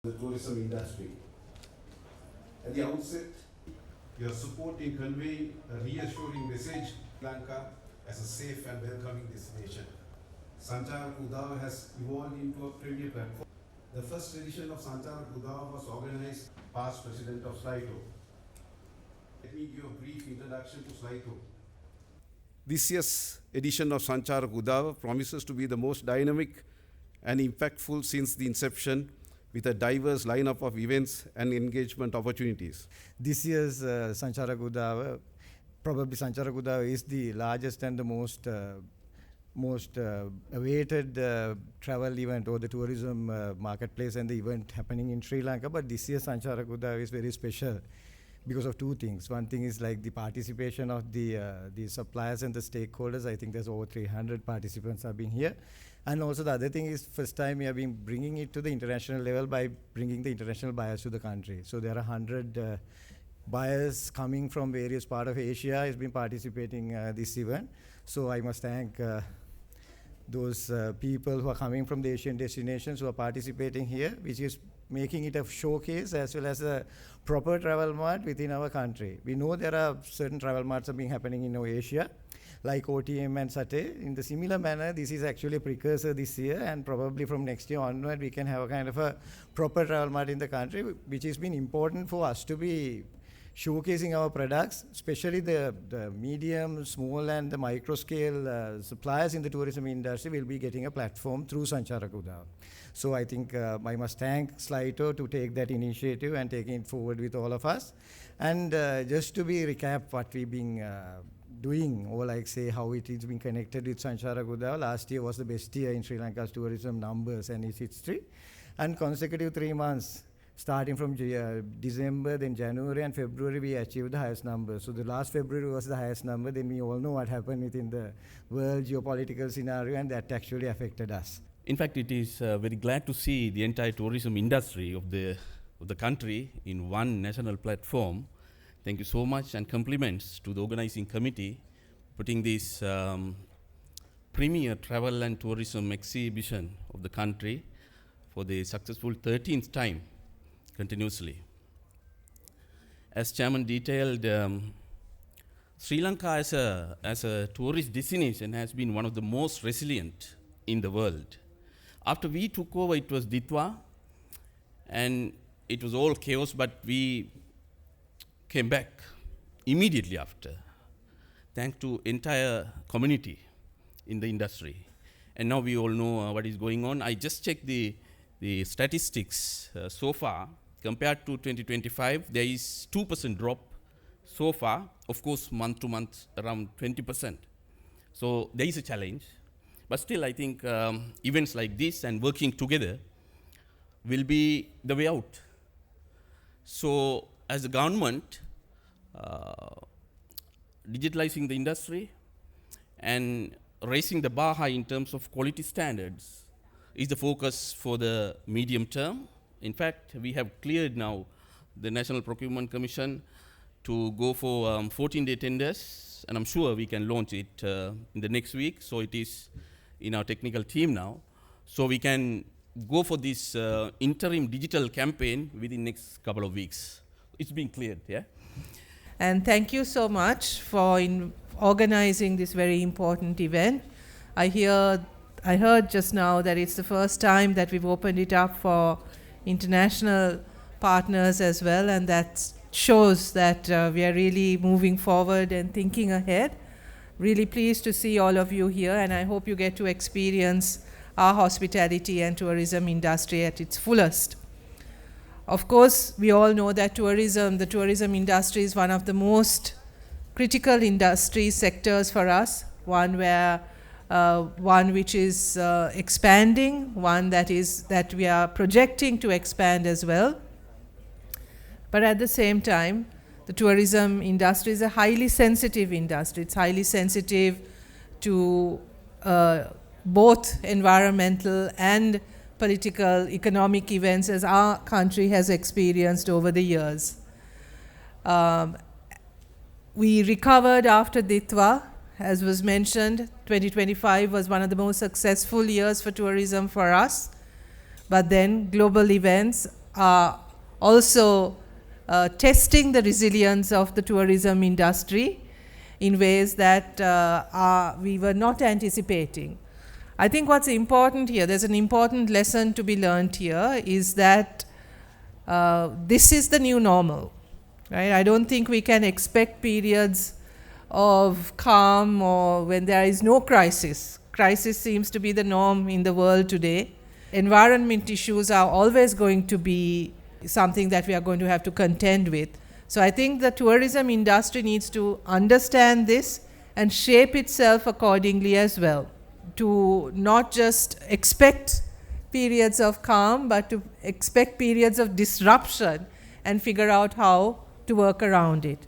the tourism industry. At the outset, your support in conveying a reassuring message to Lanka as a safe and welcoming destination. Sancharaka Udawa has evolved into a premier platform. The first edition of Sancharaka Udawa was organized by past president of SLAITO. Let me give a brief introduction to SLAITO. This year's edition of Sancharaka Udawa promises to be the most dynamic and impactful since the inception, with a diverse lineup of events and engagement opportunities. This year's Sancharaka Udawa, probably Sancharaka Udawa is the largest and the most awaited travel event or the tourism marketplace and the event happening in Sri Lanka. But this year's Sancharaka Udawa is very special because of two things. One thing is like the participation of the suppliers and the stakeholders. I think there's over 300 participants have been here. And also the other thing is, first time we have been bringing it to the international level by bringing the international buyers to the country. So there are 100 buyers coming from various parts of Asia has been participating this event. So I must thank those people who are coming from the Asian destinations who are participating here, which is making it a showcase as well as a proper travel mart within our country. We know there are certain travel marts happening in Asia, like OTM and SATE. In the similar manner, this is actually a precursor this year, and probably from next year onward, we can have a kind of a proper travel mart in the country, which has been important for us to be showcasing our products, especially the medium, small, and the micro scale suppliers in the tourism industry will be getting a platform through Sancharaka Udawa. So I think I must thank SLAITO to take that initiative and taking it forward with all of us. And just to be recap what we've been doing, or like say how it is been connected with Sancharaka Udawa. Last year was the best year in Sri Lanka's tourism numbers and its history. And consecutive 3 months, starting from December, then January and February, we achieved the highest number. So the last February was the highest number. Then we all know what happened within the world geopolitical scenario, and that actually affected us. In fact, it is very glad to see the entire tourism industry of the country in one national platform. Thank you so much, and compliments to the organizing committee putting this premier travel and tourism exhibition of the country for the successful 13th time continuously. As Chairman detailed, Sri Lanka as a tourist destination has been one of the most resilient in the world. After we took over, it was Ditwa, and it was all chaos, but we came back immediately after, thanks to entire community in the industry. And now we all know what is going on. I just checked the statistics so far. Compared to 2025, there is 2% drop so far. Of course, month to month, around 20%. So there is a challenge. But still, I think events like this and working together will be the way out. So as a government, digitalizing the industry and raising the bar high in terms of quality standards is the focus for the medium term. In fact, we have cleared now the National Procurement Commission to go for 14-day tenders, and I'm sure we can launch it in the next week. So it is in our technical team now. So we can go for this interim digital campaign within next couple of weeks. It's been cleared, yeah? And thank you so much for organizing this very important event. I heard just now that it's the first time that we've opened it up for international partners as well, and that shows that we are really moving forward and thinking ahead. Really pleased to see all of you here, and I hope you get to experience our hospitality and tourism industry at its fullest. Of course, we all know that the tourism industry is one of the most critical industry sectors for us, one which is expanding, one that we are projecting to expand as well. But at the same time, the tourism industry is a highly sensitive industry. It's highly sensitive to both environmental and political, economic events as our country has experienced over the years. We recovered after Ditwa. As was mentioned, 2025 was one of the most successful years for tourism for us. But then global events are also testing the resilience of the tourism industry in ways that we were not anticipating. I think what's important here, there's an important lesson to be learned here, is that this is the new normal. Right? I don't think we can expect periods of calm or when there is no crisis. Crisis seems to be the norm in the world today. Environment issues are always going to be something that we are going to have to contend with. So I think the tourism industry needs to understand this and shape itself accordingly as well, to not just expect periods of calm, but to expect periods of disruption and figure out how to work around it.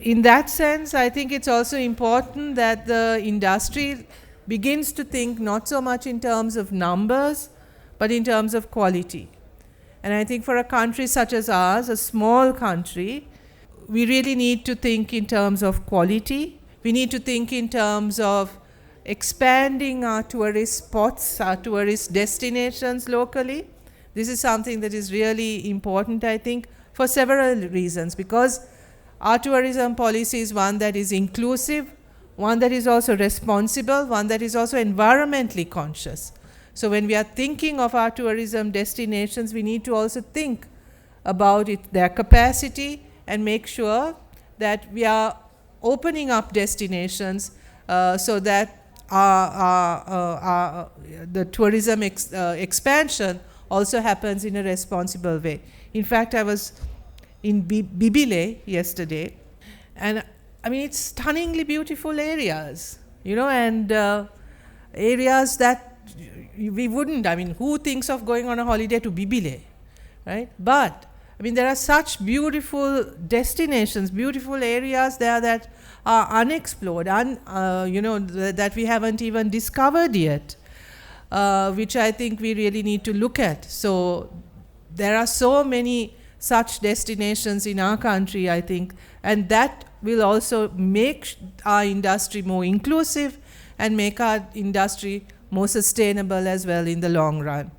In that sense, I think it's also important that the industry begins to think not so much in terms of numbers, but in terms of quality. And I think for a country such as ours, a small country, we really need to think in terms of quality. We need to think in terms of expanding our tourist spots, our tourist destinations locally. This is something that is really important, I think, for several reasons, because our tourism policy is one that is inclusive, one that is also responsible, one that is also environmentally conscious. So when we are thinking of our tourism destinations, we need to also think about their capacity and make sure that we are opening up destinations so that the tourism expansion also happens in a responsible way. In fact, I was in Bibile yesterday, and I mean, it's stunningly beautiful areas, you know, and areas that we wouldn't, I mean, who thinks of going on a holiday to Bibile, right? But, I mean, there are such beautiful destinations, beautiful areas there that are unexplored, you know, that we haven't even discovered yet, which I think we really need to look at. So there are so many such destinations in our country, I think, and that will also make our industry more inclusive and make our industry more sustainable as well in the long run.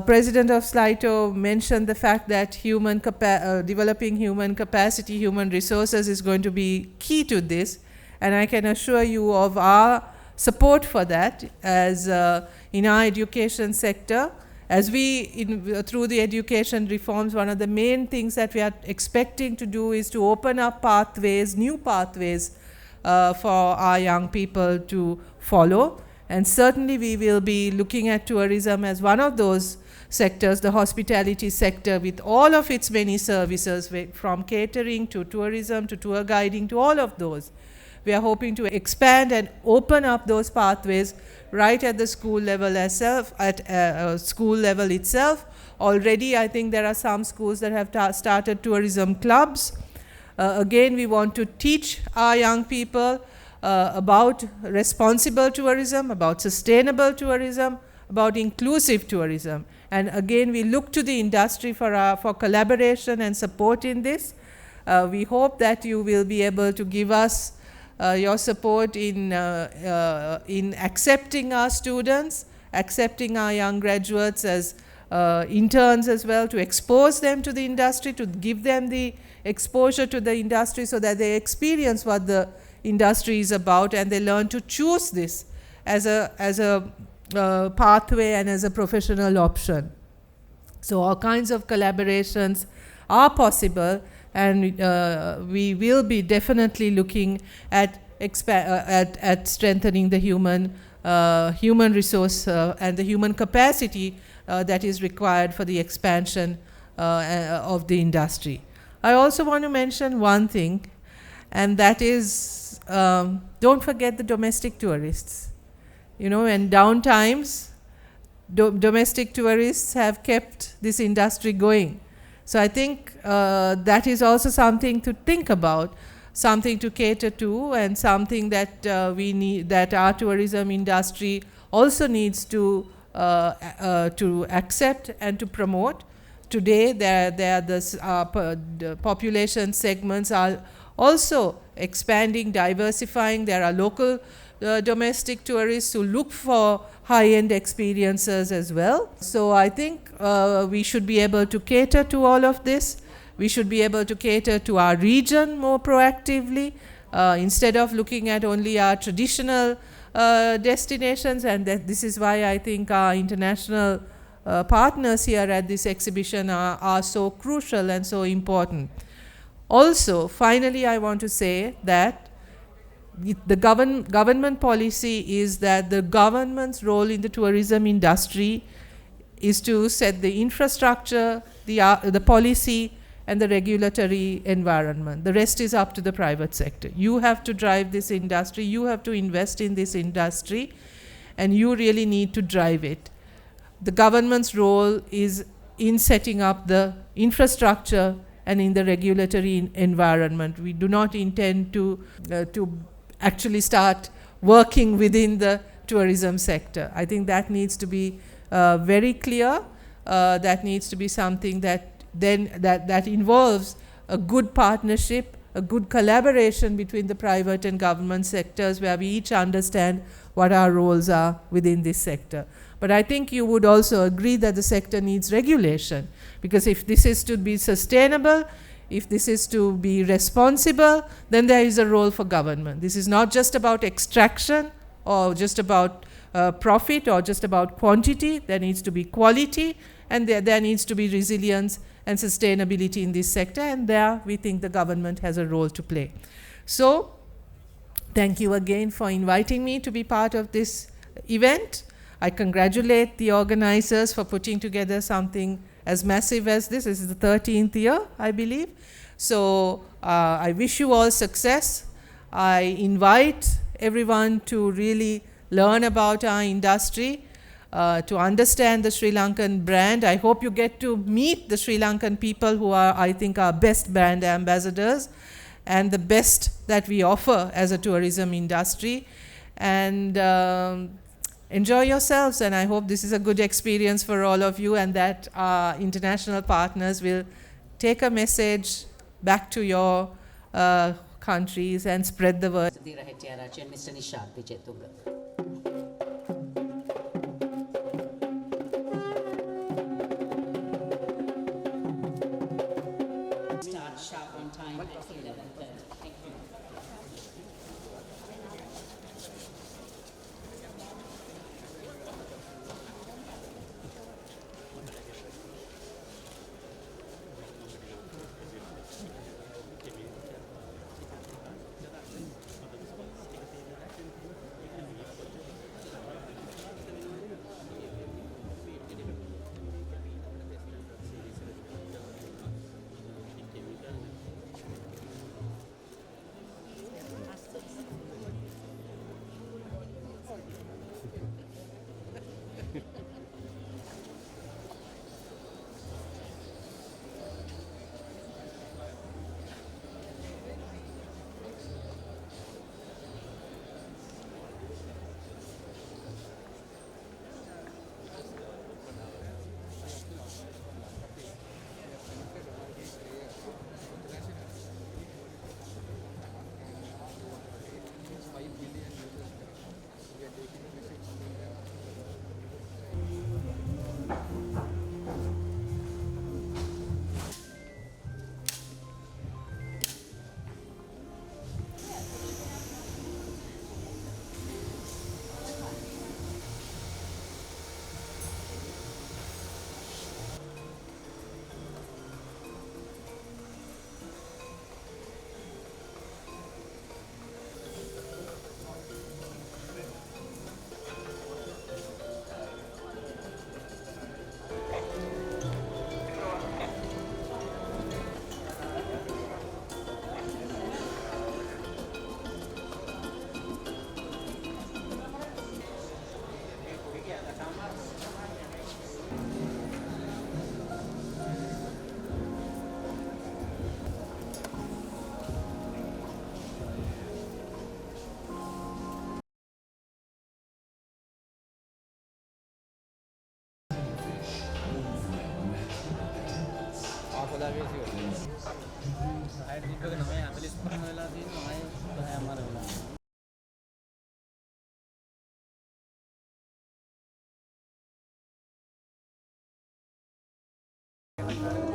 President of SLAITO mentioned the fact that developing human capacity, human resources is going to be key to this, and I can assure you of our support for that as in our education sector. As through the education reforms, one of the main things that we are expecting to do is to open up pathways, new pathways for our young people to follow. And certainly we will be looking at tourism as one of those sectors, the hospitality sector, with all of its many services, from catering to tourism to tour guiding to all of those. We are hoping to expand and open up those pathways right at the school level itself. Already, I think there are some schools that have started tourism clubs. Again, we want to teach our young people about responsible tourism, about sustainable tourism, about inclusive tourism. And again, we look to the industry for collaboration and support in this. We hope that you will be able to give us your support in accepting our students, accepting our young graduates as interns as well, to expose them to the industry, to give them the exposure to the industry so that they experience what the industry is about and they learn to choose this as a pathway and as a professional option. So all kinds of collaborations are possible, and we will be definitely looking at strengthening the human resource and the human capacity that is required for the expansion of the industry. I also want to mention one thing, and that is don't forget the domestic tourists. You know, in down times, domestic tourists have kept this industry going. So I think that is also something to think about, something to cater to, and something that we need, that our tourism industry also needs to accept and to promote. Today, the population segments are also expanding, diversifying. There are local domestic tourists who look for high-end experiences as well. So I think we should be able to cater to all of this. We should be able to cater to our region more proactively instead of looking at only our traditional destinations, and this is why I think our international partners here at this exhibition are so crucial and so important. Also, finally, I want to say that the government policy is that the government's role in the tourism industry is to set the infrastructure, the policy, and the regulatory environment. The rest is up to the private sector. You have to drive this industry, you have to invest in this industry, and you really need to drive it. The government's role is in setting up the infrastructure and in the regulatory environment. We do not intend to actually start working within the tourism sector. I think that needs to be very clear. That needs to be something that involves a good partnership, a good collaboration between the private and government sectors, where we each understand what our roles are within this sector. But I think you would also agree that the sector needs regulation, because if this is to be sustainable, if this is to be responsible, then there is a role for government. This is not just about extraction or just about profit or just about quantity. There needs to be quality, and there needs to be resilience and sustainability in this sector, and there we think the government has a role to play. So thank you again for inviting me to be part of this event. I congratulate the organizers for putting together something as massive as this. This is the 13th year, I believe. So I wish you all success. I invite everyone to really learn about our industry, to understand the Sri Lankan brand. I hope you get to meet the Sri Lankan people who are, I think, our best brand ambassadors and the best that we offer as a tourism industry. And enjoy yourselves, and I hope this is a good experience for all of you, and that our international partners will take a message back to your countries and spread the word. Mr. Nishad Vijayatunga. Start sharp on time at 11:30. Thank you. and